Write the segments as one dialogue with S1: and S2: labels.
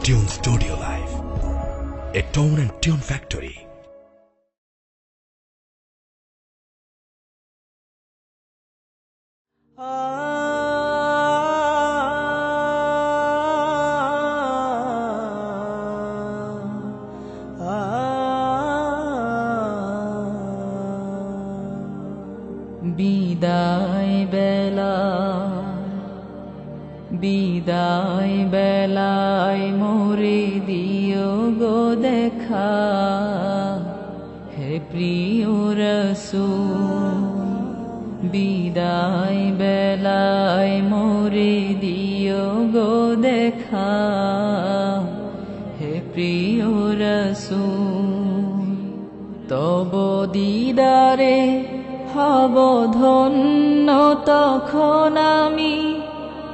S1: Tune Studio Live, a tone and tune factory.
S2: বিদায় বেলায় মোরে দিও গো দেখা, হে প্রিয় রাসূল। বিদায় বেলায় মোরে দিও গো দেখা, হে প্রিয় রাসূল। তব দিদারে হব ধন্য তখন আমি,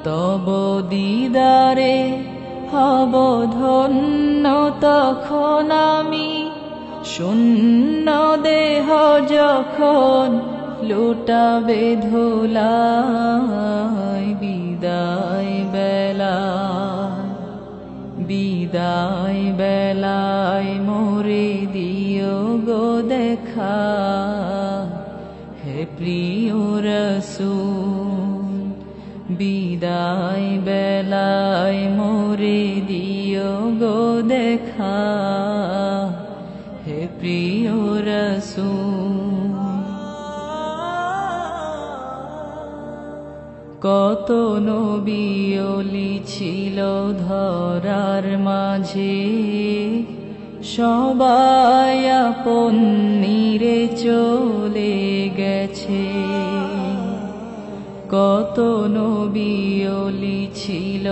S2: তব দিদারে হব ধন্য তখন আমি। শূন্য দেহ যখন লুটাবে ধুলায়, বিদায় বেলায়, বিদায় বেলায় মোরে দিও গো দেখা, হে প্রিয় রাসূল। বিদায় বেলায় মোরে দিও গো দেখা, হে প্রিয় রাসূল। কত নবী ওলি ছিল ধরার মাঝে, সবাই আপন নিরে চলে গেছে। কত নবী ওলি ছিল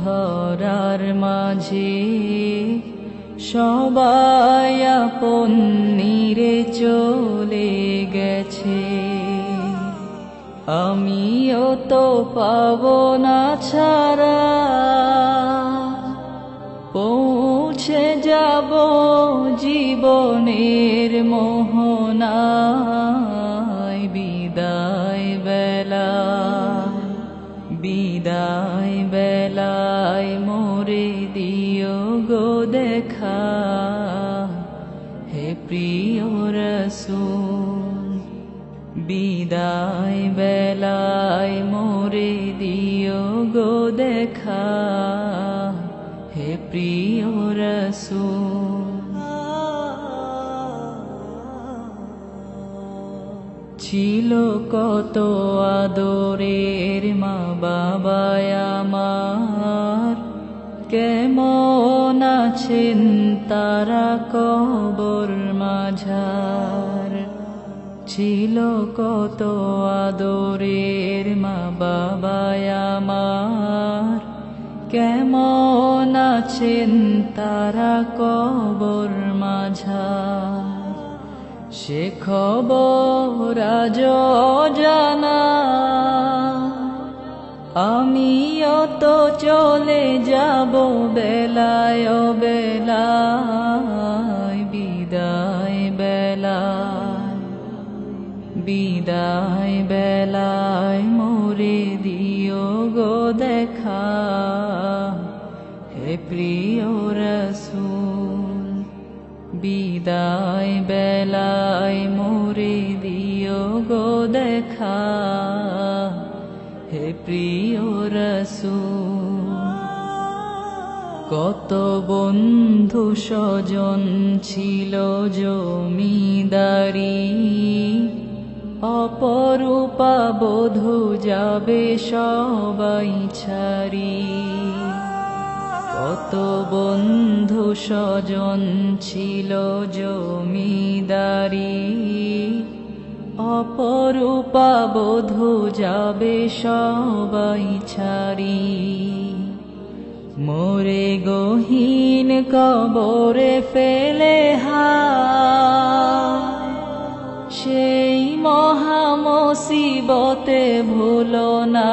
S2: ধরার মাঝে, সবাই আপন নিরে চলে গেছে। আমিও তো পাব না ছাড়া, পৌঁছে যাব জীবনের মোহনায়। বিদায় বেলায়, বিদায় বেলায় মোরে দিও গো দেখা, হে প্রিয় রাসূল। বিদায় বেলায় মোরে দিও গো দেখা, হে প্রিয় রাসূল। ছিল কত আদরের মা বাবা আমার, কেমন আছেন তারা কবর মাঝার। ছিল কত আদরের মা বাবা আমার, কেমন আছেন তারা কবর মাঝার। সে খবর আজ অজানা, আমিও তো চলে যাব বেলায় বেলায়। বিদায় বেলায়, বিদায় বেলায় মোরে দিও গো দেখা, হে প্রিয় রাসূল। বিদায় বেলায় মোরে দিও গো দেখা, হে প্রিয় রাসূল। কত বন্ধু স্বজন ছিল জমিদারি, অপরূপা বধূ যাবে সবাই ছাড়ি। কত বন্ধু স্বজন ছিল জমিদারি, অপরূপা বধূ যাবে সবাই ছাড়ি। মোরে গহীন কবরে ফেলে হায়, সেই মহা মুসিবতে ভুলো না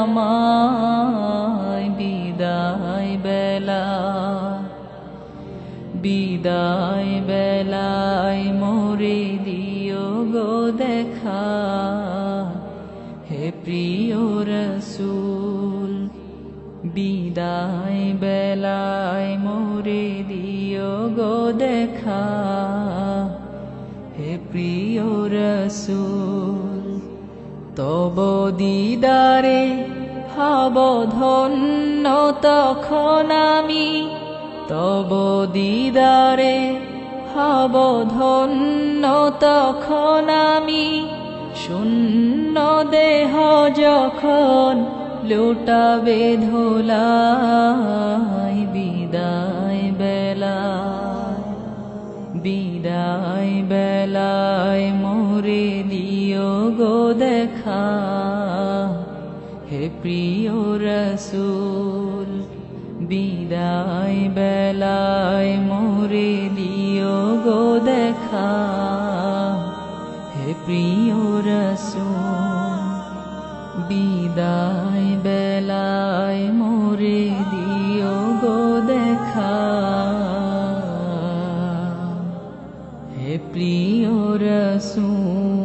S2: আমায়। বিদায় বেলায়, বিদায় বেলায় মোরে দিও গো দেখা, হে প্রিয় রাসূল। বিদায় বেলায় মোরে দিও গো দেখা হে প্রিয় রসূল তব দিদারে হব ধন্য তখন আমি তব দিদারে হব ধন্য তখন আমি শূন্য দেহ যখন লুটাবে ধুলাই বিদায় বেলায় মোরে দিও গো দেখা হে প্রিয় রসূল বিদায় বেলায় মোরে দিও গো দেখা হে প্রিয় রসূল বিদায় বেলায় মোরে দিও গো দেখা হে প্রিয় রসূল।